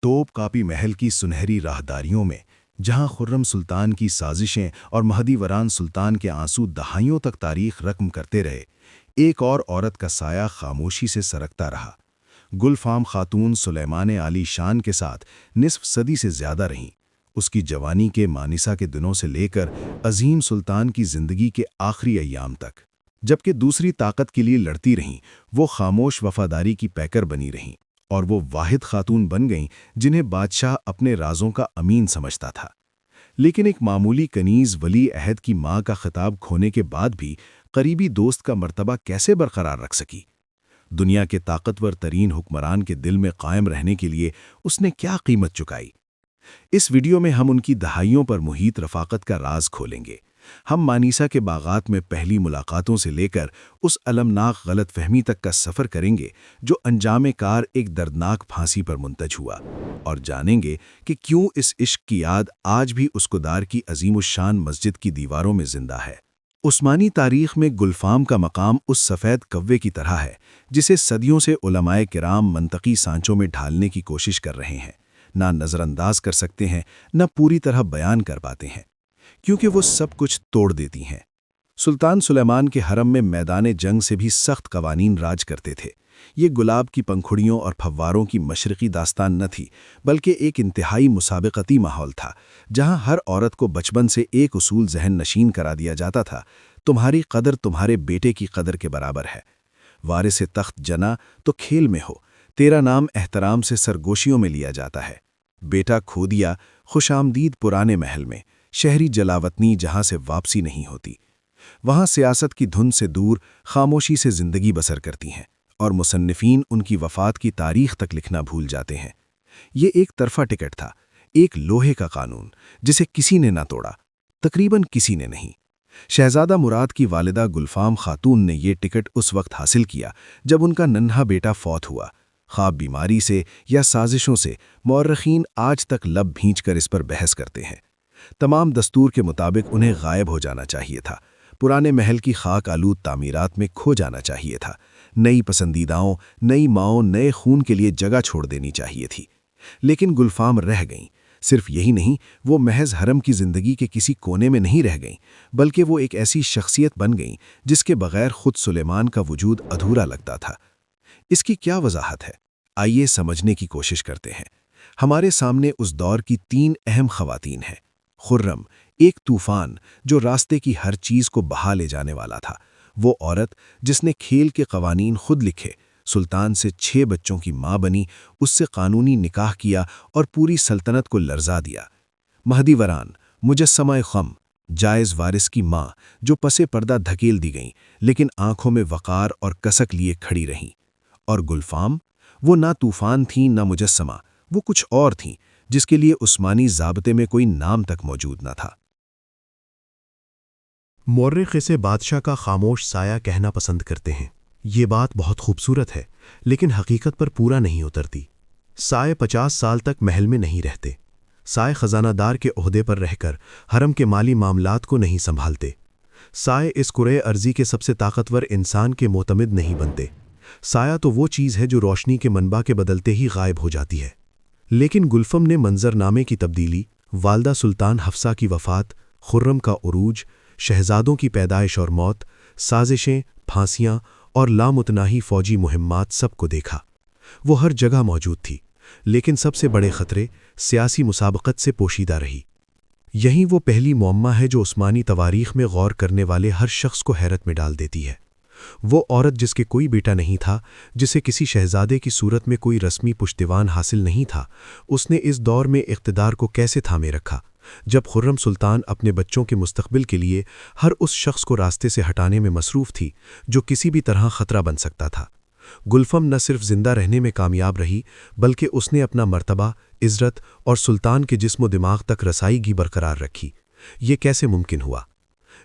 توپ کاپی محل کی سنہری راہداریوں میں، جہاں خرم سلطان کی سازشیں اور مہدی وران سلطان کے آنسو دہائیوں تک تاریخ رقم کرتے رہے، ایک اور عورت کا سایہ خاموشی سے سرکتا رہا۔ گلفام خاتون سلیمان عالی شان کے ساتھ نصف صدی سے زیادہ رہیں، اس کی جوانی کے مانسا کے دنوں سے لے کر عظیم سلطان کی زندگی کے آخری ایام تک۔ جبکہ دوسری طاقت کے لیے لڑتی رہیں، وہ خاموش وفاداری کی پیکر بنی رہیں، اور وہ واحد خاتون بن گئیں جنہیں بادشاہ اپنے رازوں کا امین سمجھتا تھا۔ لیکن ایک معمولی کنیز ولی عہد کی ماں کا خطاب کھونے کے بعد بھی قریبی دوست کا مرتبہ کیسے برقرار رکھ سکی؟ دنیا کے طاقتور ترین حکمران کے دل میں قائم رہنے کے لیے اس نے کیا قیمت چکائی؟ اس ویڈیو میں ہم ان کی دہائیوں پر محیط رفاقت کا راز کھولیں گے۔ ہم مانیسا کے باغات میں پہلی ملاقاتوں سے لے کر اس المناک غلط فہمی تک کا سفر کریں گے جو انجام کار ایک دردناک پھانسی پر منتج ہوا، اور جانیں گے کہ کیوں اس عشق کی یاد آج بھی اسکودار کی عظیم الشان مسجد کی دیواروں میں زندہ ہے۔ عثمانی تاریخ میں گلفام کا مقام اس سفید کوے کی طرح ہے جسے صدیوں سے علماء کرام منطقی سانچوں میں ڈھالنے کی کوشش کر رہے ہیں، نہ نظر انداز کر سکتے ہیں، نہ پوری طرح بیان کر پاتے ہیں، کیونکہ وہ سب کچھ توڑ دیتی ہیں۔ سلطان سلیمان کے حرم میں میدان جنگ سے بھی سخت قوانین راج کرتے تھے۔ یہ گلاب کی پنکھڑیوں اور پھواروں کی مشرقی داستان نہ تھی، بلکہ ایک انتہائی مسابقتی ماحول تھا، جہاں ہر عورت کو بچپن سے ایک اصول ذہن نشین کرا دیا جاتا تھا: تمہاری قدر تمہارے بیٹے کی قدر کے برابر ہے۔ وارث تخت جنا تو کھیل میں ہو، تیرا نام احترام سے سرگوشیوں میں لیا جاتا ہے۔ بیٹا کھو دیا، خوش آمدید پرانے محل میں، شہری جلاوطنی جہاں سے واپسی نہیں ہوتی۔ وہاں سیاست کی دھن سے دور خاموشی سے زندگی بسر کرتی ہیں، اور مصنفین ان کی وفات کی تاریخ تک لکھنا بھول جاتے ہیں۔ یہ ایک طرفہ ٹکٹ تھا، ایک لوہے کا قانون جسے کسی نے نہ توڑا، تقریباً کسی نے نہیں۔ شہزادہ مراد کی والدہ گلفام خاتون نے یہ ٹکٹ اس وقت حاصل کیا جب ان کا ننھا بیٹا فوت ہوا۔ خواب بیماری سے یا سازشوں سے، مورخین آج تک لب بھینچ کر اس پر بحث کرتے ہیں۔ تمام دستور کے مطابق انہیں غائب ہو جانا چاہیے تھا، پرانے محل کی خاک آلود تعمیرات میں کھو جانا چاہیے تھا، نئی پسندیداؤں، نئی ماؤں، نئے خون کے لیے جگہ چھوڑ دینی چاہیے تھی۔ لیکن گلفام رہ گئیں۔ صرف یہی نہیں، وہ محض حرم کی زندگی کے کسی کونے میں نہیں رہ گئیں، بلکہ وہ ایک ایسی شخصیت بن گئیں جس کے بغیر خود سلیمان کا وجود ادھورا لگتا تھا۔ اس کی کیا وضاحت ہے؟ آئیے سمجھنے کی کوشش کرتے ہیں۔ ہمارے سامنے اس دور کی 3 اہم خواتین ہیں۔ خرم، ایک طوفان جو راستے کی ہر چیز کو بہا لے جانے والا تھا، وہ عورت جس نے کھیل کے قوانین خود لکھے، سلطان سے 6 بچوں کی ماں بنی، اس سے قانونی نکاح کیا اور پوری سلطنت کو لرزا دیا۔ مہدی وران، مجسمہ خم، جائز وارث کی ماں جو پسے پردہ دھکیل دی گئیں لیکن آنکھوں میں وقار اور کسک لیے کھڑی رہیں۔ اور گلفام، وہ نہ طوفان تھیں نہ مجسمہ، وہ کچھ اور تھیں جس کے لیے عثمانی ضابطے میں کوئی نام تک موجود نہ تھا۔ مورخ اسے بادشاہ کا خاموش سایہ کہنا پسند کرتے ہیں۔ یہ بات بہت خوبصورت ہے، لیکن حقیقت پر پورا نہیں اترتی۔ سائے 50 سال تک محل میں نہیں رہتے۔ سائے خزانہ دار کے عہدے پر رہ کر حرم کے مالی معاملات کو نہیں سنبھالتے۔ سائے اس کرۂ ارضی کے سب سے طاقتور انسان کے معتمد نہیں بنتے۔ سایہ تو وہ چیز ہے جو روشنی کے منبع کے بدلتے ہی غائب ہو جاتی ہے۔ لیکن گلفم نے منظرنامے کی تبدیلی، والدہ سلطان حفصہ کی وفات، خرم کا عروج، شہزادوں کی پیدائش اور موت، سازشیں، پھانسیاں اور لامتناہی فوجی مہمات سب کو دیکھا۔ وہ ہر جگہ موجود تھی، لیکن سب سے بڑے خطرے سیاسی مسابقت سے پوشیدہ رہی۔ یہی وہ پہلی معمہ ہے جو عثمانی تواریخ میں غور کرنے والے ہر شخص کو حیرت میں ڈال دیتی ہے۔ وہ عورت جس کے کوئی بیٹا نہیں تھا، جسے کسی شہزادے کی صورت میں کوئی رسمی پشتیوان حاصل نہیں تھا، اس نے اس دور میں اقتدار کو کیسے تھامے رکھا، جب خرم سلطان اپنے بچوں کے مستقبل کے لیے ہر اس شخص کو راستے سے ہٹانے میں مصروف تھی جو کسی بھی طرح خطرہ بن سکتا تھا۔ گلفم نہ صرف زندہ رہنے میں کامیاب رہی، بلکہ اس نے اپنا مرتبہ، عزت اور سلطان کے جسم و دماغ تک رسائی کی برقرار رکھی۔ یہ کیسے ممکن ہوا؟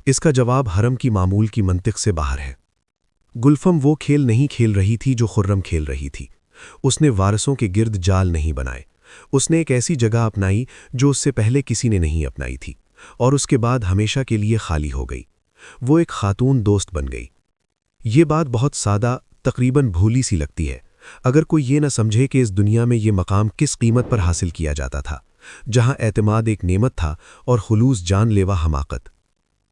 اس کا جواب حرم کی معمول کی منطق سے باہر ہے۔ گلفم وہ کھیل نہیں کھیل رہی تھی جو خرم کھیل رہی تھی۔ اس نے وارثوں کے گرد جال نہیں بنائے۔ اس نے ایک ایسی جگہ اپنائی جو اس سے پہلے کسی نے نہیں اپنائی تھی، اور اس کے بعد ہمیشہ کے لیے خالی ہو گئی۔ وہ ایک خاتون دوست بن گئی۔ یہ بات بہت سادہ، تقریباً بھولی سی لگتی ہے، اگر کوئی یہ نہ سمجھے کہ اس دنیا میں یہ مقام کس قیمت پر حاصل کیا جاتا تھا، جہاں اعتماد ایک نعمت تھا اور خلوص جان لیوا حماقت۔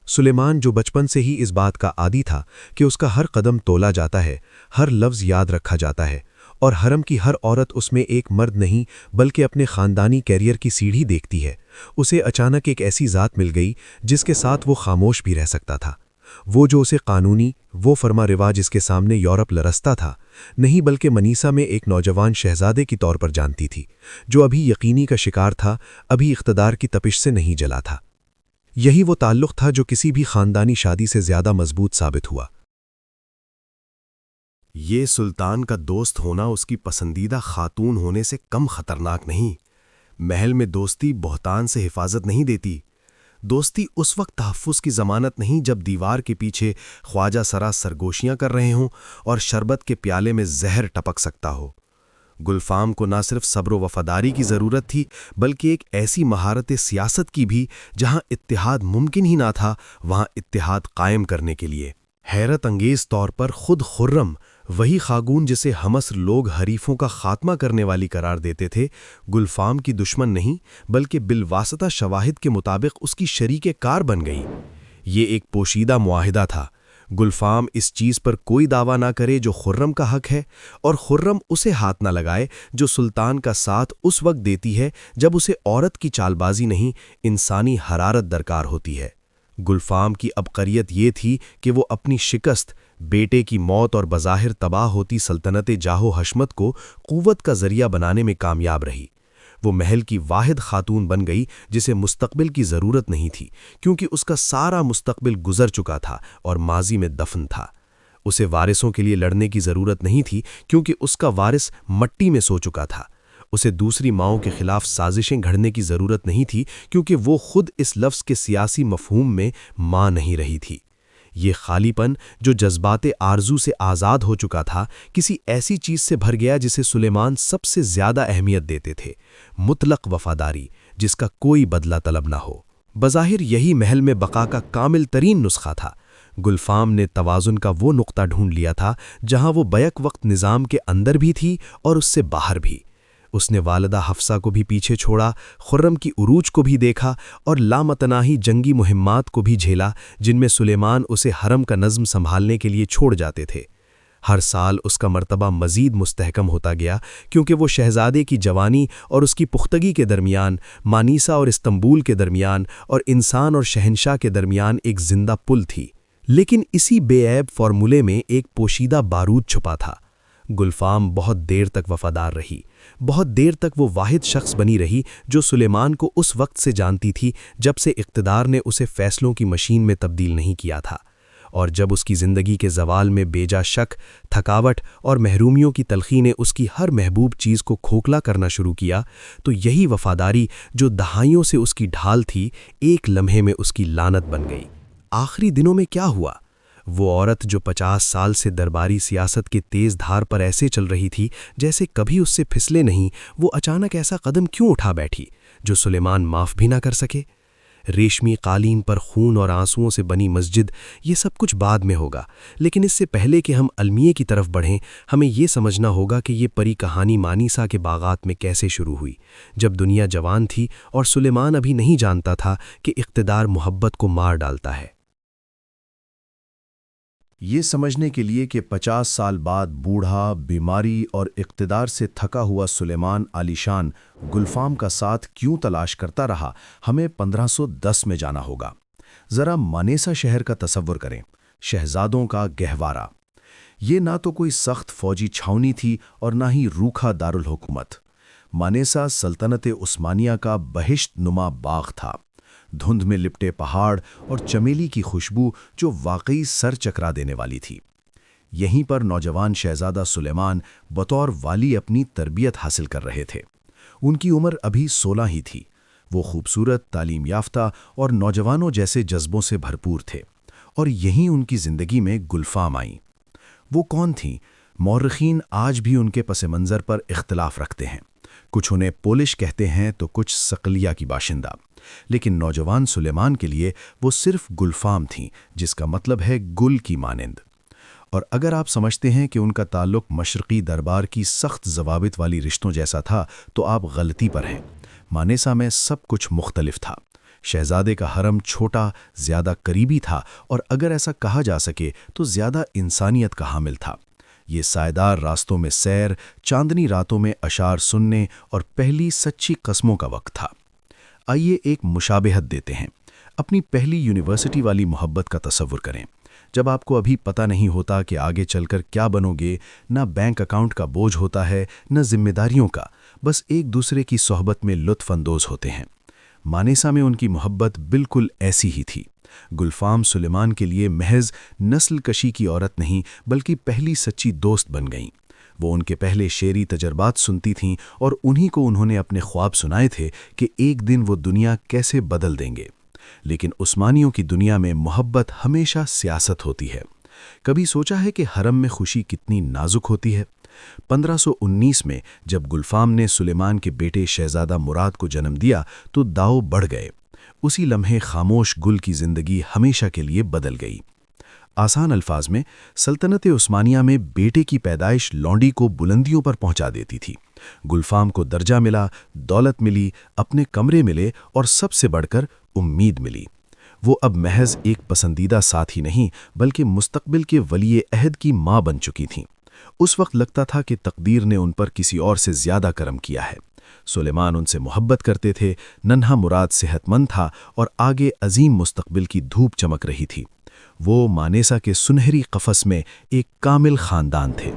سلیمان جو بچپن سے ہی اس بات کا عادی تھا کہ اس کا ہر قدم تولا جاتا ہے، ہر لفظ یاد رکھا جاتا ہے، اور حرم کی ہر عورت اس میں ایک مرد نہیں بلکہ اپنے خاندانی کیریئر کی سیڑھی دیکھتی ہے، اسے اچانک ایک ایسی ذات مل گئی جس کے ساتھ وہ خاموش بھی رہ سکتا تھا۔ وہ جو اسے قانونی، وہ فرما رواج اس کے سامنے یورپ لرزتا تھا، نہیں بلکہ منیسا میں ایک نوجوان شہزادے کی طور پر جانتی تھی، جو ابھی یقینی کا شکار تھا، ابھی اقتدار کی تپش سے نہیں جلا تھا۔ یہی وہ تعلق تھا جو کسی بھی خاندانی شادی سے زیادہ مضبوط ثابت ہوا۔ یہ سلطان کا دوست ہونا اس کی پسندیدہ خاتون ہونے سے کم خطرناک نہیں۔ محل میں دوستی بہتان سے حفاظت نہیں دیتی۔ دوستی اس وقت تحفظ کی ضمانت نہیں جب دیوار کے پیچھے خواجہ سرا سرگوشیاں کر رہے ہوں اور شربت کے پیالے میں زہر ٹپک سکتا ہو۔ گلفام کو نہ صرف صبر و وفاداری کی ضرورت تھی بلکہ ایک ایسی مہارت سیاست کی بھی جہاں اتحاد ممکن ہی نہ تھا وہاں اتحاد قائم کرنے کے لیے۔ حیرت انگیز طور پر خود خرم، وہی خاگون جسے ہمصر لوگ حریفوں کا خاتمہ کرنے والی قرار دیتے تھے، گلفام کی دشمن نہیں بلکہ بالواسطہ شواہد کے مطابق اس کی شریک کار بن گئی۔ یہ ایک پوشیدہ معاہدہ تھا۔ گلفام اس چیز پر کوئی دعویٰ نہ کرے جو خرم کا حق ہے، اور خرم اسے ہاتھ نہ لگائے جو سلطان کا ساتھ اس وقت دیتی ہے جب اسے عورت کی چال بازی نہیں، انسانی حرارت درکار ہوتی ہے۔ گلفام کی عبقریت یہ تھی کہ وہ اپنی شکست، بیٹے کی موت اور بظاہر تباہ ہوتی سلطنت جاہ و حشمت کو قوت کا ذریعہ بنانے میں کامیاب رہی۔ وہ محل کی واحد خاتون بن گئی جسے مستقبل کی ضرورت نہیں تھی، کیونکہ اس کا سارا مستقبل گزر چکا تھا اور ماضی میں دفن تھا۔ اسے وارثوں کے لیے لڑنے کی ضرورت نہیں تھی، کیونکہ اس کا وارث مٹی میں سو چکا تھا۔ اسے دوسری ماؤں کے خلاف سازشیں گھڑنے کی ضرورت نہیں تھی، کیونکہ وہ خود اس لفظ کے سیاسی مفہوم میں ماں نہیں رہی تھی۔ یہ خالی پن جو جذبات آرزو سے آزاد ہو چکا تھا، کسی ایسی چیز سے بھر گیا جسے سلیمان سب سے زیادہ اہمیت دیتے تھے، مطلق وفاداری، جس کا کوئی بدلہ طلب نہ ہو۔ بظاہر یہی محل میں بقا کا کامل ترین نسخہ تھا۔ گلفام نے توازن کا وہ نقطہ ڈھونڈ لیا تھا جہاں وہ بیک وقت نظام کے اندر بھی تھی اور اس سے باہر بھی۔ اس نے والدہ حفصہ کو بھی پیچھے چھوڑا، خرم کی عروج کو بھی دیکھا اور لامتناہی جنگی مہمات کو بھی جھیلا جن میں سلیمان اسے حرم کا نظم سنبھالنے کے لیے چھوڑ جاتے تھے۔ ہر سال اس کا مرتبہ مزید مستحکم ہوتا گیا، کیونکہ وہ شہزادے کی جوانی اور اس کی پختگی کے درمیان، مانیسا اور استنبول کے درمیان، اور انسان اور شہنشاہ کے درمیان ایک زندہ پل تھی۔ لیکن اسی بے عیب فارمولے میں ایک پوشیدہ بارود چھپا تھا۔ گلفام بہت دیر تک وفادار رہی، بہت دیر تک وہ واحد شخص بنی رہی جو سلیمان کو اس وقت سے جانتی تھی جب سے اقتدار نے اسے فیصلوں کی مشین میں تبدیل نہیں کیا تھا، اور جب اس کی زندگی کے زوال میں بیجا شک، تھکاوٹ اور محرومیوں کی تلخی نے اس کی ہر محبوب چیز کو کھوکھلا کرنا شروع کیا، تو یہی وفاداری جو دہائیوں سے اس کی ڈھال تھی، ایک لمحے میں اس کی لعنت بن گئی۔ آخری دنوں میں کیا ہوا؟ وہ عورت جو 50 سال سے درباری سیاست کے تیز دھار پر ایسے چل رہی تھی جیسے کبھی اس سے پھسلے نہیں، وہ اچانک ایسا قدم کیوں اٹھا بیٹھی جو سلیمان معاف بھی نہ کر سکے؟ ریشمی قالین پر خون اور آنسوؤں سے بنی مسجد، یہ سب کچھ بعد میں ہوگا، لیکن اس سے پہلے کہ ہم المیے کی طرف بڑھیں، ہمیں یہ سمجھنا ہوگا کہ یہ پری کہانی مانیسا کے باغات میں کیسے شروع ہوئی، جب دنیا جوان تھی اور سلیمان ابھی نہیں جانتا تھا کہ اقتدار محبت کو مار ڈالتا ہے۔ یہ سمجھنے کے لیے کہ 50 سال بعد بوڑھا، بیماری اور اقتدار سے تھکا ہوا سلیمان عالی شان گلفام کا ساتھ کیوں تلاش کرتا رہا، ہمیں 1510 میں جانا ہوگا۔ ذرا مانیسا شہر کا تصور کریں، شہزادوں کا گہوارہ۔ یہ نہ تو کوئی سخت فوجی چھاؤنی تھی اور نہ ہی روکھا دارالحکومت۔ مانیسا سلطنت عثمانیہ کا بہشت نما باغ تھا، دھند میں لپٹے پہاڑ اور چمیلی کی خوشبو جو واقعی سر چکرا دینے والی تھی۔ یہیں پر نوجوان شہزادہ سلیمان بطور والی اپنی تربیت حاصل کر رہے تھے۔ ان کی عمر ابھی 16 ہی تھی۔ وہ خوبصورت، تعلیم یافتہ اور نوجوانوں جیسے جذبوں سے بھرپور تھے، اور یہیں ان کی زندگی میں گلفام آئیں۔ وہ کون تھیں؟ مورخین آج بھی ان کے پس منظر پر اختلاف رکھتے ہیں۔ کچھ انہیں پولش کہتے ہیں تو کچھ صقلیہ کی باشندہ، لیکن نوجوان سلیمان کے لیے وہ صرف گلفام تھیں، جس کا مطلب ہے گل کی مانند۔ اور اگر آپ سمجھتے ہیں کہ ان کا تعلق مشرقی دربار کی سخت ضوابط والی رشتوں جیسا تھا تو آپ غلطی پر ہیں۔ مانیسا میں سب کچھ مختلف تھا۔ شہزادے کا حرم چھوٹا، زیادہ قریبی تھا، اور اگر ایسا کہا جا سکے تو زیادہ انسانیت کا حامل تھا۔ یہ سائیدار راستوں میں سیر، چاندنی راتوں میں اشعار سننے اور پہلی سچی قسموں کا وقت تھا۔ آئیے ایک مشابہت دیتے ہیں۔ اپنی پہلی یونیورسٹی والی محبت کا تصور کریں، جب آپ کو ابھی پتہ نہیں ہوتا کہ آگے چل کر کیا بنو گے، نہ بینک اکاؤنٹ کا بوجھ ہوتا ہے، نہ ذمہ داریوں کا، بس ایک دوسرے کی صحبت میں لطف اندوز ہوتے ہیں۔ مانیسا میں ان کی محبت بالکل ایسی ہی تھی۔ گلفام سلیمان کے لیے محض نسل کشی کی عورت نہیں بلکہ پہلی سچی دوست بن گئیں۔ وہ ان کے پہلے شعری تجربات سنتی تھیں اور انہی کو انہوں نے اپنے خواب سنائے تھے کہ ایک دن وہ دنیا کیسے بدل دیں گے۔ لیکن عثمانیوں کی دنیا میں محبت ہمیشہ سیاست ہوتی ہے۔ کبھی سوچا ہے کہ حرم میں خوشی کتنی نازک ہوتی ہے؟ 1519 میں جب گلفام نے سلیمان کے بیٹے شہزادہ مراد کو جنم دیا تو داؤ بڑھ گئے۔ اسی لمحے خاموش گل کی زندگی ہمیشہ کے لیے بدل گئی۔ آسان الفاظ میں سلطنت عثمانیہ میں بیٹے کی پیدائش لونڈی کو بلندیوں پر پہنچا دیتی تھی۔ گلفام کو درجہ ملا، دولت ملی، اپنے کمرے ملے اور سب سے بڑھ کر امید ملی۔ وہ اب محض ایک پسندیدہ ساتھی نہیں بلکہ مستقبل کے ولی عہد کی ماں بن چکی تھیں۔ اس وقت لگتا تھا کہ تقدیر نے ان پر کسی اور سے زیادہ کرم کیا ہے۔ سلیمان ان سے محبت کرتے تھے، ننھا مراد صحت مند تھا اور آگے عظیم مستقبل کی دھوپ چمک رہی تھی۔ وہ مانیسا کے سنہری قفس میں ایک کامل خاندان تھے۔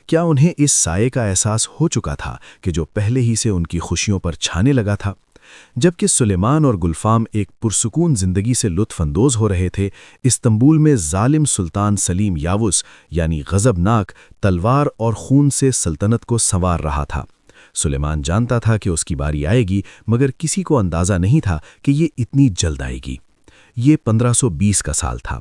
کیا انہیں اس سائے کا احساس ہو چکا تھا کہ جو پہلے ہی سے ان کی خوشیوں پر چھانے لگا تھا؟ جبکہ سلیمان اور گلفام ایک پرسکون زندگی سے لطف اندوز ہو رہے تھے، استنبول میں ظالم سلطان سلیم یاوس یعنی غضبناک تلوار اور خون سے سلطنت کو سنوار رہا تھا۔ سلیمان جانتا تھا کہ اس کی باری آئے گی، مگر کسی کو اندازہ نہیں تھا کہ یہ اتنی جلد آئے گی۔ یہ 1520 کا سال تھا۔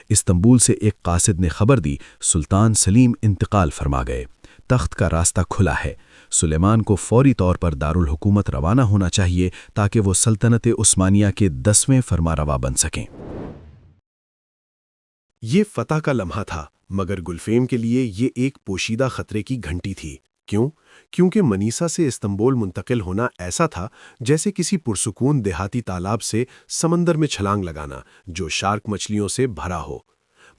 استنبول سے ایک قاصد نے خبر دی، سلطان سلیم انتقال فرما گئے، تخت کا راستہ کھلا ہے۔ سلیمان کو فوری طور پر دارالحکومت روانہ ہونا چاہیے تاکہ وہ سلطنت عثمانیہ کے 10ویں فرمانروا بن سکیں۔ یہ فتح کا لمحہ تھا، مگر گلفیم کے لیے یہ ایک پوشیدہ خطرے کی گھنٹی تھی۔ کیوں؟ کیونکہ منیسا سے استنبول منتقل ہونا ایسا تھا جیسے کسی پرسکون دیہاتی تالاب سے سمندر میں چھلانگ لگانا جو شارک مچھلیوں سے بھرا ہو۔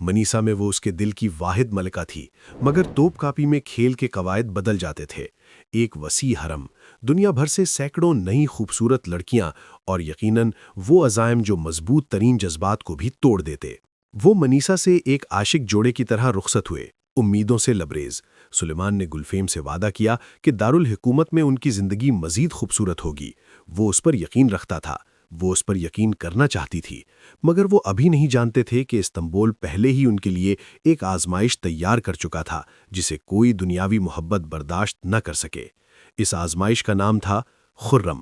منیسا میں وہ اس کے دل کی واحد ملکہ تھی، مگر توپ کاپی میں کھیل کے قواعد بدل جاتے تھے۔ ایک وسیع حرم، دنیا بھر سے سینکڑوں نئی خوبصورت لڑکیاں اور یقیناً وہ عزائم جو مضبوط ترین جذبات کو بھی توڑ دیتے۔ وہ منیسا سے ایک عاشق جوڑے کی طرح رخصت ہوئے، امیدوں سے لبریز۔ سلیمان نے گلفیم سے وعدہ کیا کہ دارالحکومت میں ان کی زندگی مزید خوبصورت ہوگی۔ وہ اس پر یقین رکھتا تھا، وہ اس پر یقین کرنا چاہتی تھی، مگر وہ ابھی نہیں جانتے تھے کہ استنبول پہلے ہی ان کے لیے ایک آزمائش تیار کر چکا تھا جسے کوئی دنیاوی محبت برداشت نہ کر سکے۔ اس آزمائش کا نام تھا خرم۔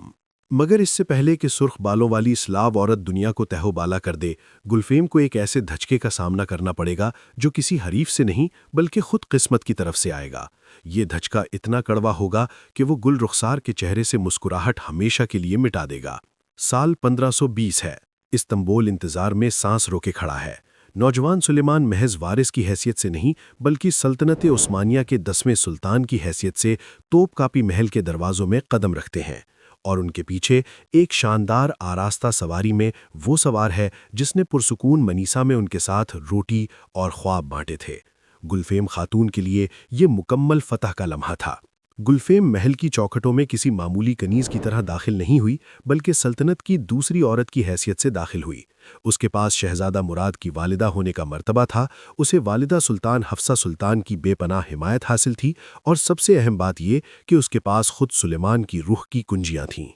مگر اس سے پہلے کہ سرخ بالوں والی اسلاو عورت دنیا کو تہو بالا کر دے، گلفیم کو ایک ایسے دھچکے کا سامنا کرنا پڑے گا جو کسی حریف سے نہیں بلکہ خود قسمت کی طرف سے آئے گا۔ یہ دھچکا اتنا کڑوا ہوگا کہ وہ گل رخسار کے چہرے سے مسکراہٹ ہمیشہ کے لیے مٹا دے گا۔ سال 1520 ہے۔ استنبول انتظار میں سانس روکے کھڑا ہے۔ نوجوان سلیمان محض وارث کی حیثیت سے نہیں بلکہ سلطنت عثمانیہ کے 10ویں سلطان کی حیثیت سے توپ کاپی محل کے دروازوں میں قدم رکھتے ہیں، اور ان کے پیچھے ایک شاندار آراستہ سواری میں وہ سوار ہے جس نے پرسکون منیسا میں ان کے ساتھ روٹی اور خواب بانٹے تھے۔ گلفیم خاتون کے لیے یہ مکمل فتح کا لمحہ تھا۔ گلفیم محل کی چوکھٹوں میں کسی معمولی کنیز کی طرح داخل نہیں ہوئی بلکہ سلطنت کی دوسری عورت کی حیثیت سے داخل ہوئی۔ اس کے پاس شہزادہ مراد کی والدہ ہونے کا مرتبہ تھا، اسے والدہ سلطان حفصہ سلطان کی بے پناہ حمایت حاصل تھی، اور سب سے اہم بات یہ کہ اس کے پاس خود سلیمان کی روح کی کنجیاں تھیں۔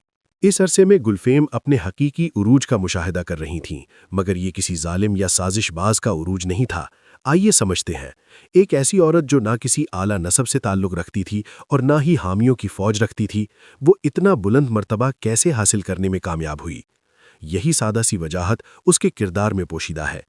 اس عرصے میں گلفیم اپنے حقیقی عروج کا مشاہدہ کر رہی تھیں، مگر یہ کسی ظالم یا سازش باز کا عروج نہیں تھا۔ آئیے سمجھتے ہیں۔ ایک ایسی عورت جو نہ کسی اعلیٰ نسب سے تعلق رکھتی تھی اور نہ ہی حامیوں کی فوج رکھتی تھی، وہ اتنا بلند مرتبہ کیسے حاصل کرنے میں کامیاب ہوئی؟ یہی سادہ سی وجاہت اس کے کردار میں پوشیدہ ہے۔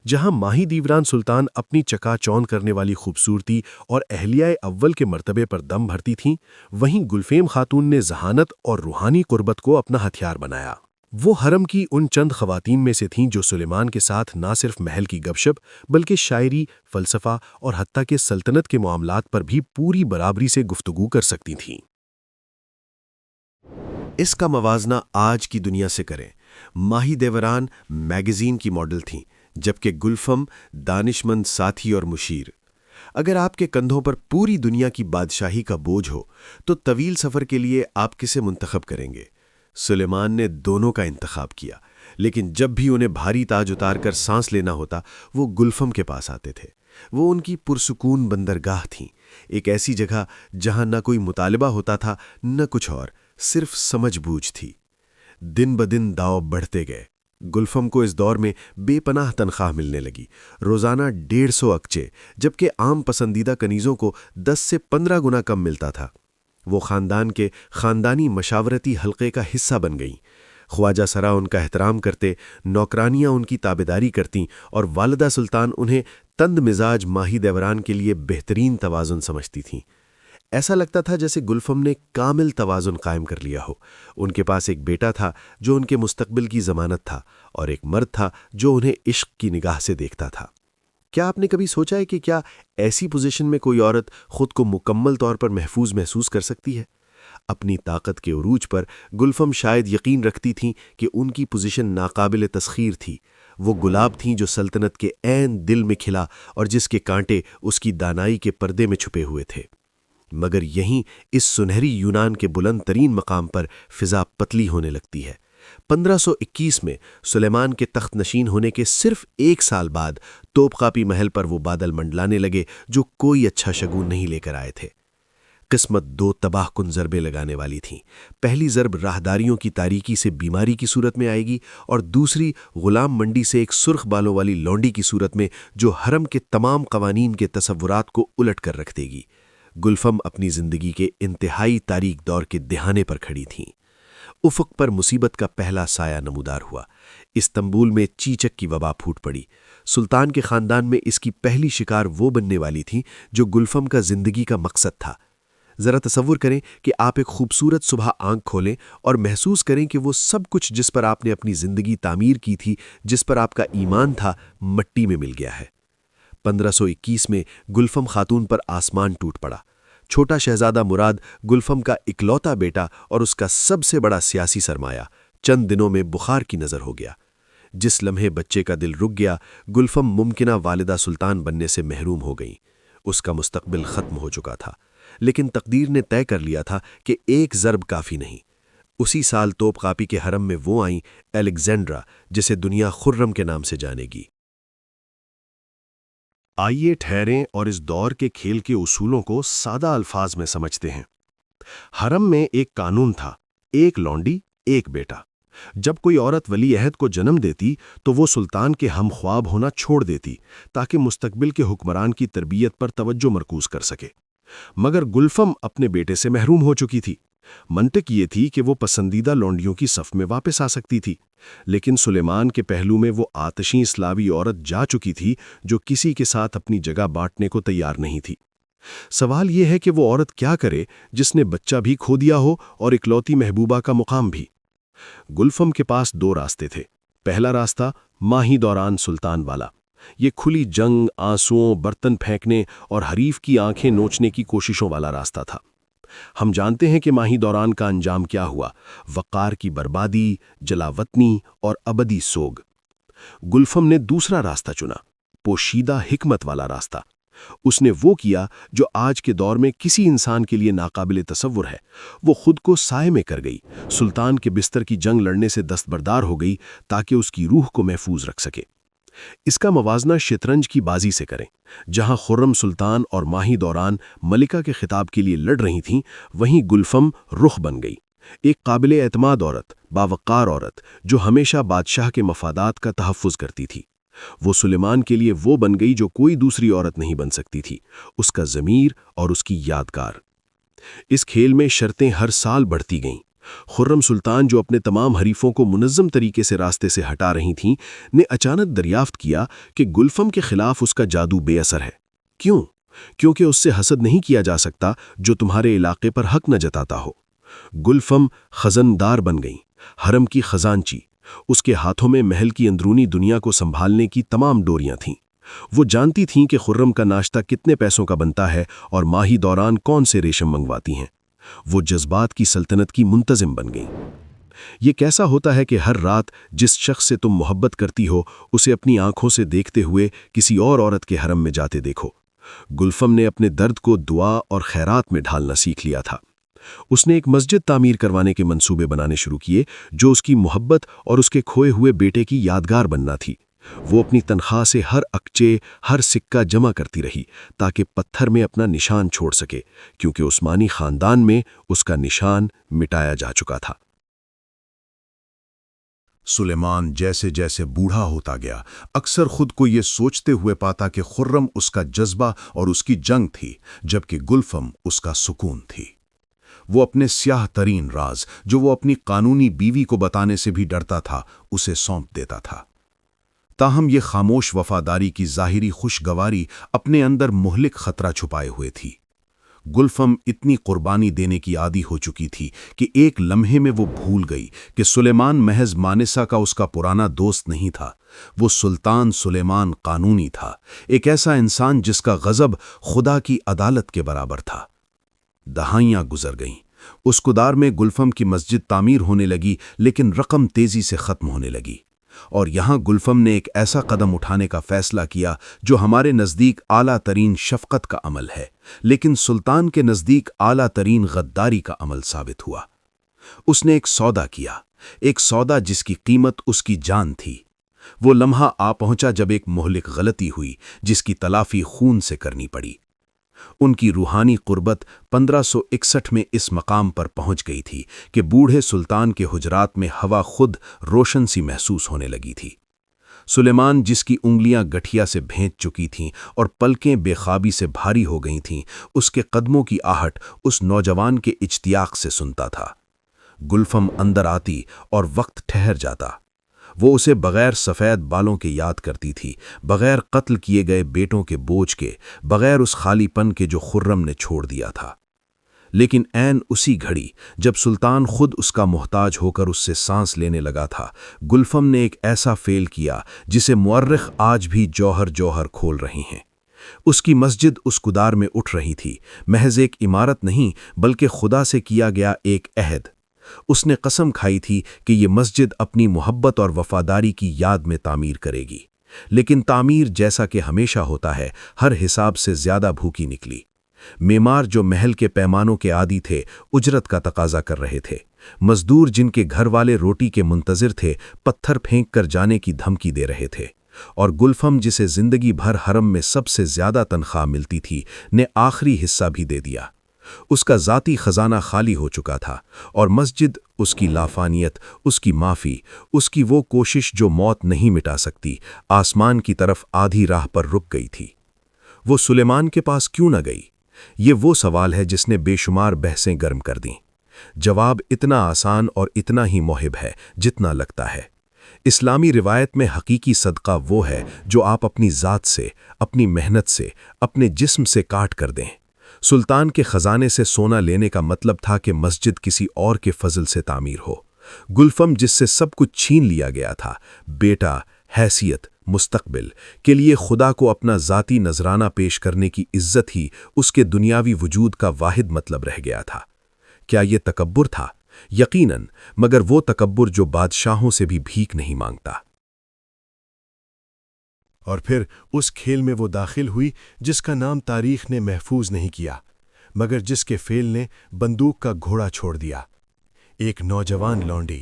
جہاں ماہی دیوران سلطان اپنی چکا چوند کرنے والی خوبصورتی اور اہلیہ اول کے مرتبے پر دم بھرتی تھیں، وہیں گلفیم خاتون نے ذہانت اور روحانی قربت کو اپنا ہتھیار بنایا۔ وہ حرم کی ان چند خواتین میں سے تھیں جو سلیمان کے ساتھ نہ صرف محل کی گپ شپ بلکہ شاعری، فلسفہ اور حتیٰ کہ سلطنت کے معاملات پر بھی پوری برابری سے گفتگو کر سکتی تھیں۔ اس کا موازنہ آج کی دنیا سے کریں۔ ماہی دیوران میگزین کی ماڈل تھیں، جبکہ گلفم دانش مند ساتھی اور مشیر۔ اگر آپ کے کندھوں پر پوری دنیا کی بادشاہی کا بوجھ ہو تو طویل سفر کے لیے آپ کسے منتخب کریں گے؟ سلیمان نے دونوں کا انتخاب کیا، لیکن جب بھی انہیں بھاری تاج اتار کر سانس لینا ہوتا وہ گلفم کے پاس آتے تھے۔ وہ ان کی پرسکون بندرگاہ تھیں، ایک ایسی جگہ جہاں نہ کوئی مطالبہ ہوتا تھا نہ کچھ اور، صرف سمجھ بوجھ تھی۔ دن بدن داؤ بڑھتے گئے۔ گلفم کو اس دور میں بے پناہ تنخواہ ملنے لگی، روزانہ 150 اکچے، جبکہ عام پسندیدہ کنیزوں کو 10 سے 15 گنا کم ملتا تھا۔ وہ خاندان کے خاندانی مشاورتی حلقے کا حصہ بن گئیں۔ خواجہ سرا ان کا احترام کرتے، نوکرانیاں ان کی تابعداری کرتیں اور والدہ سلطان انہیں تند مزاج ماہی دیوران کے لیے بہترین توازن سمجھتی تھیں۔ ایسا لگتا تھا جیسے گلفم نے کامل توازن قائم کر لیا ہو۔ ان کے پاس ایک بیٹا تھا جو ان کے مستقبل کی ضمانت تھا، اور ایک مرد تھا جو انہیں عشق کی نگاہ سے دیکھتا تھا۔ کیا آپ نے کبھی سوچا ہے کہ کیا ایسی پوزیشن میں کوئی عورت خود کو مکمل طور پر محفوظ محسوس کر سکتی ہے؟ اپنی طاقت کے عروج پر گلفم شاید یقین رکھتی تھیں کہ ان کی پوزیشن ناقابل تسخیر تھی۔ وہ گلاب تھیں جو سلطنت کے عین دل میں کھلا اور جس کے کانٹے اس کی دانائی کے پردے میں چھپے ہوئے تھے۔ مگر یہیں اس سنہری یونان کے بلند ترین مقام پر فضا پتلی ہونے لگتی ہے۔ 1521 میں سلیمان کے تخت نشین ہونے کے صرف 1 سال بعد توپخاپی محل پر وہ بادل منڈلانے لگے جو کوئی اچھا شگون نہیں لے کر آئے تھے۔ قسمت 2 تباہ کن ضربیں لگانے والی تھیں۔ پہلی ضرب راہداریوں کی تاریکی سے بیماری کی صورت میں آئے گی، اور دوسری غلام منڈی سے ایک سرخ بالوں والی لونڈی کی صورت میں جو حرم کے تمام قوانین کے تصورات کو الٹ کر رکھ دے گی۔ گلفم اپنی زندگی کے انتہائی تاریک دور کے دہانے پر کھڑی تھیں۔ افق پر مصیبت کا پہلا سایہ نمودار ہوا۔ استنبول میں چیچک کی وبا پھوٹ پڑی۔ سلطان کے خاندان میں اس کی پہلی شکار وہ بننے والی تھی جو گلفم کا زندگی کا مقصد تھا۔ ذرا تصور کریں کہ آپ ایک خوبصورت صبح آنکھ کھولیں اور محسوس کریں کہ وہ سب کچھ جس پر آپ نے اپنی زندگی تعمیر کی تھی، جس پر آپ کا ایمان تھا، مٹی میں مل گیا ہے۔ 1521 میں گلفم خاتون پر آسمان ٹوٹ پڑا۔ چھوٹا شہزادہ مراد گلفم کا اکلوتا بیٹا اور اس کا سب سے بڑا سیاسی سرمایہ چند دنوں میں بخار کی نظر ہو گیا۔ جس لمحے بچے کا دل رک گیا، گلفم ممکنہ والدہ سلطان بننے سے محروم ہو گئیں۔ اس کا مستقبل ختم ہو چکا تھا، لیکن تقدیر نے طے کر لیا تھا کہ ایک ضرب کافی نہیں۔ اسی سال توپخاپی کے حرم میں وہ آئیں الیگزینڈرا، جسے دنیا خرم کے نام سے جانے گی۔ آئیے ٹھہریں اور اس دور کے کھیل کے اصولوں کو سادہ الفاظ میں سمجھتے ہیں۔ حرم میں ایک قانون تھا، ایک لونڈی، ایک بیٹا۔ جب کوئی عورت ولی عہد کو جنم دیتی تو وہ سلطان کے ہم خواب ہونا چھوڑ دیتی تاکہ مستقبل کے حکمران کی تربیت پر توجہ مرکوز کر سکے۔ مگر گلفم اپنے بیٹے سے محروم ہو چکی تھی۔ منطق یہ تھی کہ وہ پسندیدہ لونڈیوں کی صف میں واپس آ سکتی تھی، لیکن سلیمان کے پہلو میں وہ آتشیں اسلاوی عورت جا چکی تھی جو کسی کے ساتھ اپنی جگہ بانٹنے کو تیار نہیں تھی۔ سوال یہ ہے کہ وہ عورت کیا کرے جس نے بچہ بھی کھو دیا ہو اور اکلوتی محبوبہ کا مقام بھی؟ گلفم کے پاس 2 راستے تھے۔ پہلا راستہ ماہی دوران سلطان والا۔ یہ کھلی جنگ، آنسوؤں، برتن پھینکنے اور حریف کی آنکھیں نوچنے کی کوششوں والا راستہ تھا۔ ہم جانتے ہیں کہ ماہی دوران کا انجام کیا ہوا، وقار کی بربادی، جلاوطنی اور ابدی سوگ۔ گلفم نے دوسرا راستہ چنا، پوشیدہ حکمت والا راستہ۔ اس نے وہ کیا جو آج کے دور میں کسی انسان کے لیے ناقابل تصور ہے۔ وہ خود کو سائے میں کر گئی، سلطان کے بستر کی جنگ لڑنے سے دستبردار ہو گئی تاکہ اس کی روح کو محفوظ رکھ سکے۔ اس کا موازنہ شطرنج کی بازی سے کریں۔ جہاں خرم سلطان اور ماہی دوران ملکہ کے خطاب کے لیے لڑ رہی تھیں، وہیں گلفم رخ بن گئی، ایک قابل اعتماد عورت، باوقار عورت جو ہمیشہ بادشاہ کے مفادات کا تحفظ کرتی تھی۔ وہ سلیمان کے لیے وہ بن گئی جو کوئی دوسری عورت نہیں بن سکتی تھی، اس کا ضمیر اور اس کی یادگار۔ اس کھیل میں شرطیں ہر سال بڑھتی گئیں۔ خرم سلطان جو اپنے تمام حریفوں کو منظم طریقے سے راستے سے ہٹا رہی تھیں، نے اچانک دریافت کیا کہ گلفم کے خلاف اس کا جادو بے اثر ہے۔ کیوں؟ کیونکہ اس سے حسد نہیں کیا جا سکتا جو تمہارے علاقے پر حق نہ جتاتا ہو۔ گلفم خزندار بن گئیں، حرم کی خزانچی، اس کے ہاتھوں میں محل کی اندرونی دنیا کو سنبھالنے کی تمام ڈوریاں تھیں۔ وہ جانتی تھیں کہ خرم کا ناشتہ کتنے پیسوں کا بنتا ہے اور ماہی دوران کون سے ریشم منگواتی ہیں۔ وہ جذبات کی سلطنت کی منتظم بن گئیں۔ یہ کیسا ہوتا ہے کہ ہر رات جس شخص سے تم محبت کرتی ہو اسے اپنی آنکھوں سے دیکھتے ہوئے کسی اور عورت کے حرم میں جاتے دیکھو۔ گلفم نے اپنے درد کو دعا اور خیرات میں ڈھالنا سیکھ لیا تھا۔ اس نے ایک مسجد تعمیر کروانے کے منصوبے بنانے شروع کیے جو اس کی محبت اور اس کے کھوئے ہوئے بیٹے کی یادگار بننا تھی۔ وہ اپنی تنخواہ سے ہر اکچے، ہر سکہ جمع کرتی رہی تاکہ پتھر میں اپنا نشان چھوڑ سکے، کیونکہ عثمانی خاندان میں اس کا نشان مٹایا جا چکا تھا۔ سلیمان جیسے جیسے بوڑھا ہوتا گیا، اکثر خود کو یہ سوچتے ہوئے پاتا کہ خرم اس کا جذبہ اور اس کی جنگ تھی، جبکہ گلفم اس کا سکون تھی۔ وہ اپنے سیاہ ترین راز، جو وہ اپنی قانونی بیوی کو بتانے سے بھی ڈرتا تھا، اسے سونپ دیتا تھا۔ تاہم یہ خاموش وفاداری کی ظاہری خوشگواری اپنے اندر مہلک خطرہ چھپائے ہوئے تھی۔ گلفم اتنی قربانی دینے کی عادی ہو چکی تھی کہ ایک لمحے میں وہ بھول گئی کہ سلیمان محض مانسا کا اس کا پرانا دوست نہیں تھا، وہ سلطان سلیمان قانونی تھا، ایک ایسا انسان جس کا غضب خدا کی عدالت کے برابر تھا۔ دہائیاں گزر گئیں۔ اس کدار میں گلفم کی مسجد تعمیر ہونے لگی، لیکن رقم تیزی سے ختم ہونے لگی۔ اور یہاں گلفم نے ایک ایسا قدم اٹھانے کا فیصلہ کیا جو ہمارے نزدیک اعلیٰ ترین شفقت کا عمل ہے، لیکن سلطان کے نزدیک اعلیٰ ترین غداری کا عمل ثابت ہوا۔ اس نے ایک سودا کیا، ایک سودا جس کی قیمت اس کی جان تھی۔ وہ لمحہ آ پہنچا جب ایک مہلک غلطی ہوئی جس کی تلافی خون سے کرنی پڑی۔ ان کی روحانی قربت 1561 میں اس مقام پر پہنچ گئی تھی کہ بوڑھے سلطان کے حجرات میں ہوا خود روشن سی محسوس ہونے لگی تھی۔ سلیمان، جس کی انگلیاں گٹھیا سے بھینچ چکی تھیں اور پلکیں بے خوابی سے بھاری ہو گئی تھیں، اس کے قدموں کی آہٹ اس نوجوان کے اشتیاق سے سنتا تھا۔ گلفم اندر آتی اور وقت ٹھہر جاتا۔ وہ اسے بغیر سفید بالوں کے یاد کرتی تھی، بغیر قتل کیے گئے بیٹوں کے بوجھ کے، بغیر اس خالی پن کے جو خرم نے چھوڑ دیا تھا۔ لیکن عین اسی گھڑی جب سلطان خود اس کا محتاج ہو کر اس سے سانس لینے لگا تھا، گلفم نے ایک ایسا فعل کیا جسے مورخ آج بھی جوہر جوہر کھول رہی ہیں۔ اس کی مسجد اس کدار میں اٹھ رہی تھی، محض ایک عمارت نہیں بلکہ خدا سے کیا گیا ایک عہد۔ اس نے قسم کھائی تھی کہ یہ مسجد اپنی محبت اور وفاداری کی یاد میں تعمیر کرے گی، لیکن تعمیر جیسا کہ ہمیشہ ہوتا ہے ہر حساب سے زیادہ بھوکی نکلی۔ معمار جو محل کے پیمانوں کے عادی تھے اجرت کا تقاضا کر رہے تھے، مزدور جن کے گھر والے روٹی کے منتظر تھے پتھر پھینک کر جانے کی دھمکی دے رہے تھے، اور گلفم جسے زندگی بھر حرم میں سب سے زیادہ تنخواہ ملتی تھی نے آخری حصہ بھی دے دیا۔ اس کا ذاتی خزانہ خالی ہو چکا تھا، اور مسجد، اس کی لافانیت، اس کی معافی، اس کی وہ کوشش جو موت نہیں مٹا سکتی، آسمان کی طرف آدھی راہ پر رک گئی تھی۔ وہ سلیمان کے پاس کیوں نہ گئی؟ یہ وہ سوال ہے جس نے بے شمار بحثیں گرم کر دیں۔ جواب اتنا آسان اور اتنا ہی موہب ہے جتنا لگتا ہے۔ اسلامی روایت میں حقیقی صدقہ وہ ہے جو آپ اپنی ذات سے، اپنی محنت سے، اپنے جسم سے کاٹ کر دیں۔ سلطان کے خزانے سے سونا لینے کا مطلب تھا کہ مسجد کسی اور کے فضل سے تعمیر ہو۔ گلفم، جس سے سب کچھ چھین لیا گیا تھا، بیٹا، حیثیت، مستقبل، کے لیے خدا کو اپنا ذاتی نذرانہ پیش کرنے کی عزت ہی اس کے دنیاوی وجود کا واحد مطلب رہ گیا تھا۔ کیا یہ تکبر تھا؟ یقیناً، مگر وہ تکبر جو بادشاہوں سے بھی بھیک نہیں مانگتا۔ اور پھر اس کھیل میں وہ داخل ہوئی جس کا نام تاریخ نے محفوظ نہیں کیا، مگر جس کے فعل نے بندوق کا گھوڑا چھوڑ دیا۔ ایک نوجوان لونڈی،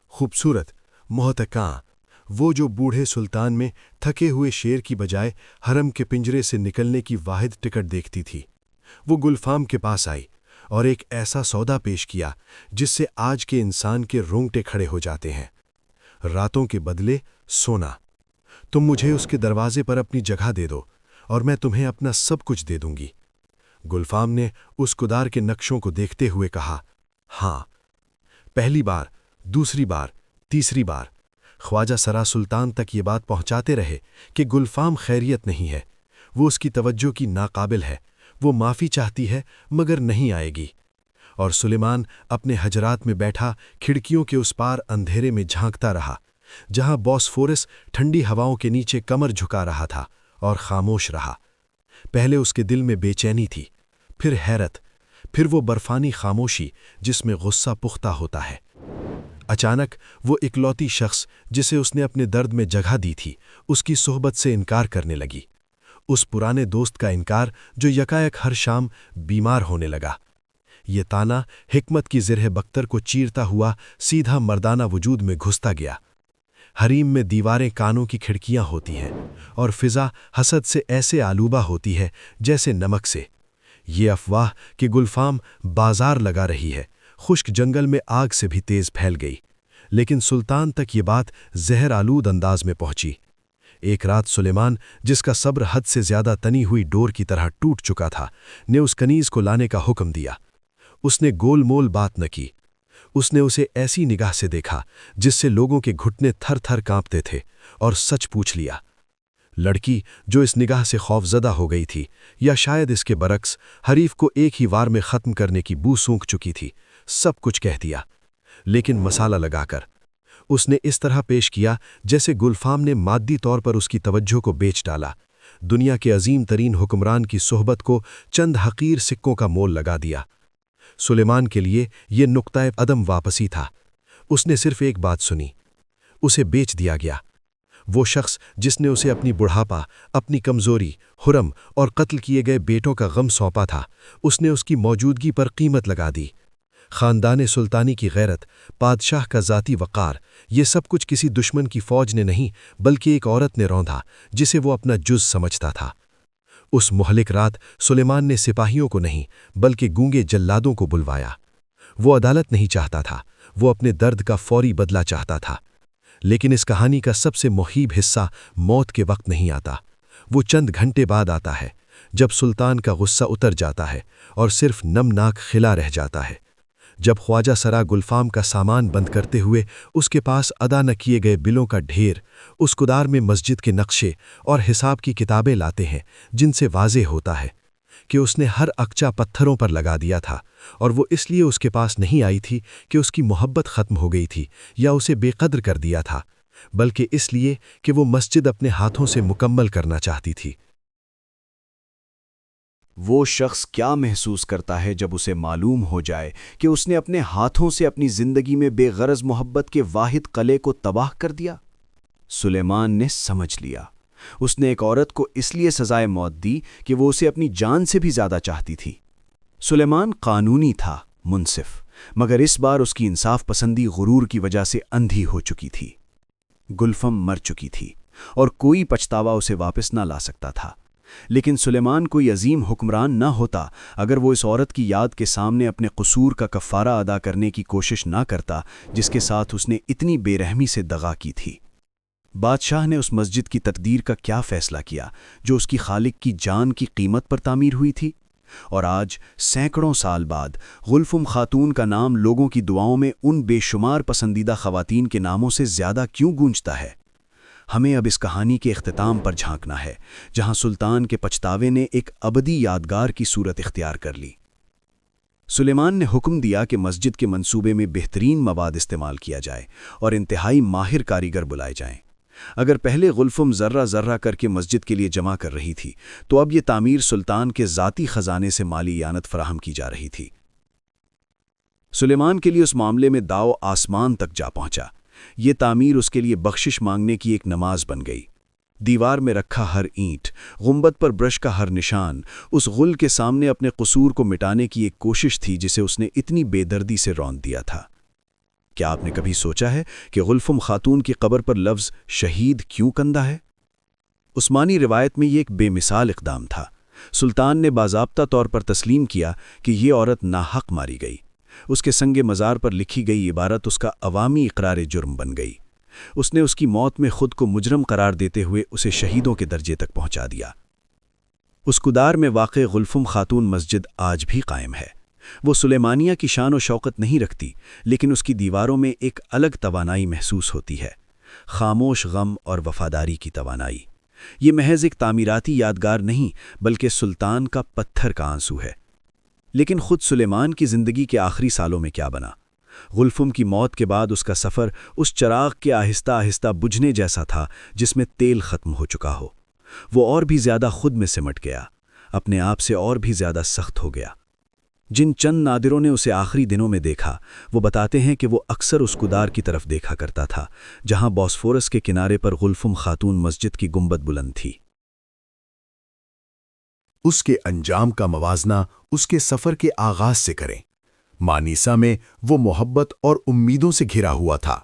خوبصورت، محتکاں، وہ جو بوڑھے سلطان میں تھکے ہوئے شیر کی بجائے حرم کے پنجرے سے نکلنے کی واحد ٹکٹ دیکھتی تھی، وہ گلفام کے پاس آئی اور ایک ایسا سودا پیش کیا جس سے آج کے انسان کے رونگٹے کھڑے ہو جاتے ہیں۔ راتوں کے بدلے سونا۔ تم مجھے اس کے دروازے پر اپنی جگہ دے دو اور میں تمہیں اپنا سب کچھ دے دوں گی۔ گلفام نے اس کدار کے نقشوں کو دیکھتے ہوئے کہا، ہاں۔ پہلی بار، دوسری بار، تیسری بار خواجہ سرا سلطان تک یہ بات پہنچاتے رہے کہ گلفام خیریت نہیں ہے، وہ اس کی توجہ کی ناقابل ہے، وہ معافی چاہتی ہے مگر نہیں آئے گی۔ اور سلیمان اپنے حجرات میں بیٹھا کھڑکیوں کے اس پار اندھیرے میں جھانکتا رہا، جہاں بوسفورس ٹھنڈی ہواؤں کے نیچے کمر جھکا رہا تھا، اور خاموش رہا۔ پہلے اس کے دل میں بے چینی تھی، پھر حیرت، پھر وہ برفانی خاموشی جس میں غصہ پختہ ہوتا ہے۔ اچانک وہ اکلوتی شخص جسے اس نے اپنے درد میں جگہ دی تھی، اس کی صحبت سے انکار کرنے لگی، اس پرانے دوست کا انکار جو یکایک ہر شام بیمار ہونے لگا۔ یہ تانا حکمت کی زرہ بختر کو چیرتا ہوا سیدھا مردانہ وجود میں گھستا گیا۔ حریم میں دیواریں کانوں کی کھڑکیاں ہوتی ہیں، اور فضا حسد سے ایسے آلوبہ ہوتی ہے جیسے نمک سے۔ یہ افواہ کہ گلفام بازار لگا رہی ہے، خشک جنگل میں آگ سے بھی تیز پھیل گئی، لیکن سلطان تک یہ بات زہر آلود انداز میں پہنچی۔ ایک رات سلیمان، جس کا صبر حد سے زیادہ تنی ہوئی ڈور کی طرح ٹوٹ چکا تھا، نے اس کنیز کو لانے کا حکم دیا۔ اس نے گول مول بات نہ کی، اس نے اسے ایسی نگاہ سے دیکھا جس سے لوگوں کے گھٹنے تھر تھر کانپتے تھے، اور سچ پوچھ لیا۔ لڑکی جو اس نگاہ سے خوف زدہ ہو گئی تھی، یا شاید اس کے برعکس حریف کو ایک ہی وار میں ختم کرنے کی بو سونکھ چکی تھی، سب کچھ کہہ دیا، لیکن مسالہ لگا کر۔ اس نے اس طرح پیش کیا جیسے گلفام نے مادی طور پر اس کی توجہ کو بیچ ڈالا، دنیا کے عظیم ترین حکمران کی صحبت کو چند حقیر سکوں کا مول لگا دیا۔ سلیمان کے لیے یہ نقطۂ عدم واپسی تھا۔ اس نے صرف ایک بات سنی، اسے بیچ دیا گیا۔ وہ شخص جس نے اسے اپنی بڑھاپا، اپنی کمزوری، حرم اور قتل کیے گئے بیٹوں کا غم سونپا تھا، اس نے اس کی موجودگی پر قیمت لگا دی۔ خاندان سلطانی کی غیرت، بادشاہ کا ذاتی وقار، یہ سب کچھ کسی دشمن کی فوج نے نہیں بلکہ ایک عورت نے روندھا جسے وہ اپنا جز سمجھتا تھا۔ اس مہلک رات سلیمان نے سپاہیوں کو نہیں بلکہ گونگے جلادوں کو بلوایا۔ وہ عدالت نہیں چاہتا تھا، وہ اپنے درد کا فوری بدلہ چاہتا تھا۔ لیکن اس کہانی کا سب سے مخیب حصہ موت کے وقت نہیں آتا، وہ چند گھنٹے بعد آتا ہے، جب سلطان کا غصہ اتر جاتا ہے اور صرف نمناک خلا رہ جاتا ہے، جب خواجہ سرا گلفام کا سامان بند کرتے ہوئے اس کے پاس ادا نہ کیے گئے بلوں کا ڈھیر، اس کدار میں مسجد کے نقشے اور حساب کی کتابیں لاتے ہیں، جن سے واضح ہوتا ہے کہ اس نے ہر اکچا پتھروں پر لگا دیا تھا، اور وہ اس لیے اس کے پاس نہیں آئی تھی کہ اس کی محبت ختم ہو گئی تھی یا اسے بے قدر کر دیا تھا، بلکہ اس لیے کہ وہ مسجد اپنے ہاتھوں سے مکمل کرنا چاہتی تھی۔ وہ شخص کیا محسوس کرتا ہے جب اسے معلوم ہو جائے کہ اس نے اپنے ہاتھوں سے اپنی زندگی میں بے غرض محبت کے واحد قلعے کو تباہ کر دیا؟ سلیمان نے سمجھ لیا۔ اس نے ایک عورت کو اس لیے سزائے موت دی کہ وہ اسے اپنی جان سے بھی زیادہ چاہتی تھی۔ سلیمان قانونی تھا، منصف، مگر اس بار اس کی انصاف پسندی غرور کی وجہ سے اندھی ہو چکی تھی۔ گلفم مر چکی تھی، اور کوئی پچھتاوا اسے واپس نہ لا سکتا تھا۔ لیکن سلیمان کوئی عظیم حکمران نہ ہوتا اگر وہ اس عورت کی یاد کے سامنے اپنے قصور کا کفارہ ادا کرنے کی کوشش نہ کرتا جس کے ساتھ اس نے اتنی بے رحمی سے دغا کی تھی۔ بادشاہ نے اس مسجد کی تقدیر کا کیا فیصلہ کیا جو اس کی خالق کی جان کی قیمت پر تعمیر ہوئی تھی؟ اور آج سینکڑوں سال بعد گلفم خاتون کا نام لوگوں کی دعاؤں میں ان بے شمار پسندیدہ خواتین کے ناموں سے زیادہ کیوں گونجتا ہے؟ ہمیں اب اس کہانی کے اختتام پر جھانکنا ہے، جہاں سلطان کے پچھتاوے نے ایک ابدی یادگار کی صورت اختیار کر لی۔ سلیمان نے حکم دیا کہ مسجد کے منصوبے میں بہترین مواد استعمال کیا جائے اور انتہائی ماہر کاریگر بلائے جائیں۔ اگر پہلے گلفم ذرہ ذرہ کر کے مسجد کے لیے جمع کر رہی تھی، تو اب یہ تعمیر سلطان کے ذاتی خزانے سے مالی اعانت فراہم کی جا رہی تھی۔ سلیمان کے لیے اس معاملے میں داؤ آسمان تک جا پہنچا۔ یہ تعمیر اس کے لیے بخشش مانگنے کی ایک نماز بن گئی۔ دیوار میں رکھا ہر اینٹ، گنبد پر برش کا ہر نشان، اس غل کے سامنے اپنے قصور کو مٹانے کی ایک کوشش تھی جسے اس نے اتنی بے دردی سے روند دیا تھا۔ کیا آپ نے کبھی سوچا ہے کہ گلفم خاتون کی قبر پر لفظ شہید کیوں کندہ ہے؟ عثمانی روایت میں یہ ایک بے مثال اقدام تھا۔ سلطان نے باضابطہ طور پر تسلیم کیا کہ یہ عورت ناحق ماری گئی۔ اس کے سنگ مزار پر لکھی گئی عبارت اس کا عوامی اقرار جرم بن گئی۔ اس نے اس کی موت میں خود کو مجرم قرار دیتے ہوئے اسے شہیدوں کے درجے تک پہنچا دیا۔ اس کدار میں واقع گلفم خاتون مسجد آج بھی قائم ہے۔ وہ سلیمانیہ کی شان و شوکت نہیں رکھتی، لیکن اس کی دیواروں میں ایک الگ توانائی محسوس ہوتی ہے، خاموش غم اور وفاداری کی توانائی۔ یہ محض ایک تعمیراتی یادگار نہیں بلکہ سلطان کا پتھر کا آنسو ہے۔ لیکن خود سلیمان کی زندگی کے آخری سالوں میں کیا بنا؟ گلفم کی موت کے بعد اس کا سفر اس چراغ کے آہستہ آہستہ بجھنے جیسا تھا جس میں تیل ختم ہو چکا ہو۔ وہ اور بھی زیادہ خود میں سمٹ گیا، اپنے آپ سے اور بھی زیادہ سخت ہو گیا۔ جن چند نادروں نے اسے آخری دنوں میں دیکھا، وہ بتاتے ہیں کہ وہ اکثر اس کدار کی طرف دیکھا کرتا تھا جہاں بوسفورس کے کنارے پر گلفم خاتون مسجد کی گنبد بلند تھی۔ اس کے انجام کا موازنہ اس کے سفر کے آغاز سے کریں۔ مانیسا میں وہ محبت اور امیدوں سے گھرا ہوا تھا،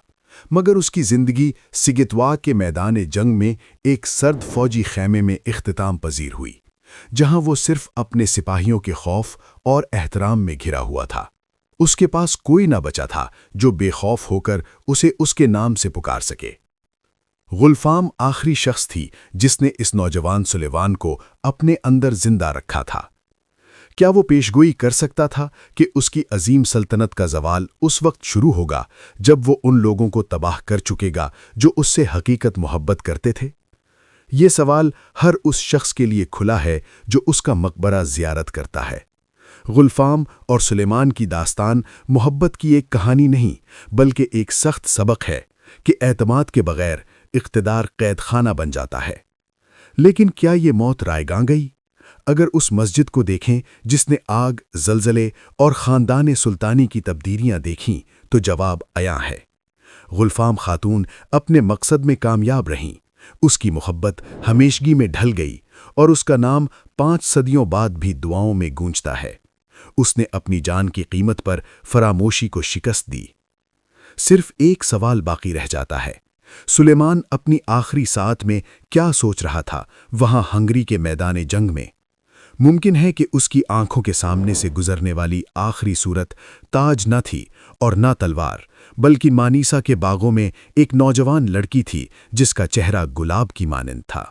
مگر اس کی زندگی سگتوا کے میدان جنگ میں ایک سرد فوجی خیمے میں اختتام پذیر ہوئی، جہاں وہ صرف اپنے سپاہیوں کے خوف اور احترام میں گھرا ہوا تھا۔ اس کے پاس کوئی نہ بچا تھا جو بے خوف ہو کر اسے اس کے نام سے پکار سکے۔ گلفام آخری شخص تھی جس نے اس نوجوان سلیمان کو اپنے اندر زندہ رکھا تھا۔ کیا وہ پیشگوئی کر سکتا تھا کہ اس کی عظیم سلطنت کا زوال اس وقت شروع ہوگا جب وہ ان لوگوں کو تباہ کر چکے گا جو اس سے حقیقت محبت کرتے تھے؟ یہ سوال ہر اس شخص کے لیے کھلا ہے جو اس کا مقبرہ زیارت کرتا ہے۔ گلفام اور سلیمان کی داستان محبت کی ایک کہانی نہیں بلکہ ایک سخت سبق ہے کہ اعتماد کے بغیر اقتدار قید خانہ بن جاتا ہے۔ لیکن کیا یہ موت رائے گاں گئی؟ اگر اس مسجد کو دیکھیں جس نے آگ، زلزلے اور خاندان سلطانی کی تبدیلیاں دیکھیں تو جواب عیاں ہے۔ گلفام خاتون اپنے مقصد میں کامیاب رہیں، اس کی محبت ہمیشگی میں ڈھل گئی اور اس کا نام 5 صدیوں بعد بھی دعاؤں میں گونجتا ہے۔ اس نے اپنی جان کی قیمت پر فراموشی کو شکست دی۔ صرف ایک سوال باقی رہ جاتا ہے، سلیمان اپنی آخری ساعت میں کیا سوچ رہا تھا وہاں ہنگری کے میدان جنگ میں؟ ممکن ہے کہ اس کی آنکھوں کے سامنے سے گزرنے والی آخری صورت تاج نہ تھی اور نہ تلوار، بلکہ مانیسا کے باغوں میں ایک نوجوان لڑکی تھی جس کا چہرہ گلاب کی مانند تھا۔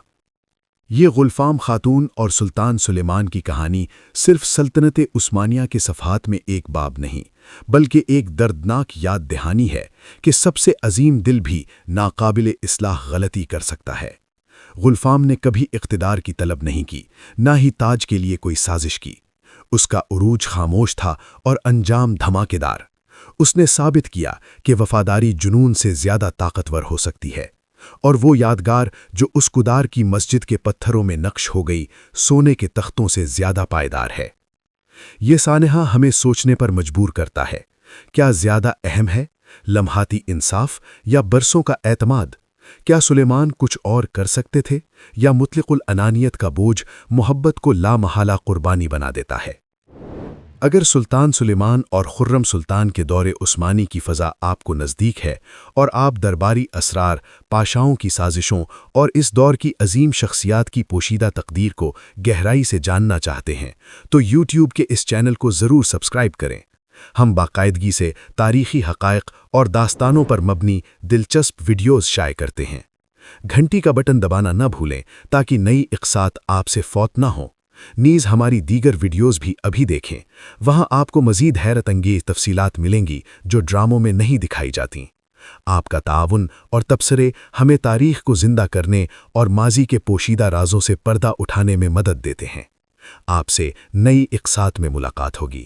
یہ گلفام خاتون اور سلطان سلیمان کی کہانی صرف سلطنت عثمانیہ کے صفحات میں ایک باب نہیں، بلکہ ایک دردناک یاد دہانی ہے کہ سب سے عظیم دل بھی ناقابل اصلاح غلطی کر سکتا ہے۔ گلفام نے کبھی اقتدار کی طلب نہیں کی، نہ ہی تاج کے لیے کوئی سازش کی۔ اس کا عروج خاموش تھا اور انجام دھماکے دار۔ اس نے ثابت کیا کہ وفاداری جنون سے زیادہ طاقتور ہو سکتی ہے، اور وہ یادگار جو اس کدار کی مسجد کے پتھروں میں نقش ہو گئی سونے کے تختوں سے زیادہ پائیدار ہے۔ یہ سانحہ ہمیں سوچنے پر مجبور کرتا ہے، کیا زیادہ اہم ہے لمحاتی انصاف یا برسوں کا اعتماد؟ کیا سلیمان کچھ اور کر سکتے تھے یا مطلق الانانیت کا بوجھ محبت کو لامحالہ قربانی بنا دیتا ہے؟ اگر سلطان سلیمان اور خرم سلطان کے دور عثمانی کی فضا آپ کو نزدیک ہے اور آپ درباری اسرار، پاشاؤں کی سازشوں اور اس دور کی عظیم شخصیات کی پوشیدہ تقدیر کو گہرائی سے جاننا چاہتے ہیں تو یوٹیوب کے اس چینل کو ضرور سبسکرائب کریں۔ ہم باقاعدگی سے تاریخی حقائق اور داستانوں پر مبنی دلچسپ ویڈیوز شائع کرتے ہیں۔ گھنٹی کا بٹن دبانا نہ بھولیں تاکہ نئی اقساط آپ سے فوت نہ ہوں۔ نیز ہماری دیگر ویڈیوز بھی ابھی دیکھیں، وہاں آپ کو مزید حیرت انگیز تفصیلات ملیں گی جو ڈراموں میں نہیں دکھائی جاتیں۔ آپ کا تعاون اور تبصرے ہمیں تاریخ کو زندہ کرنے اور ماضی کے پوشیدہ رازوں سے پردہ اٹھانے میں مدد دیتے ہیں۔ آپ سے نئی اقساط میں ملاقات ہوگی۔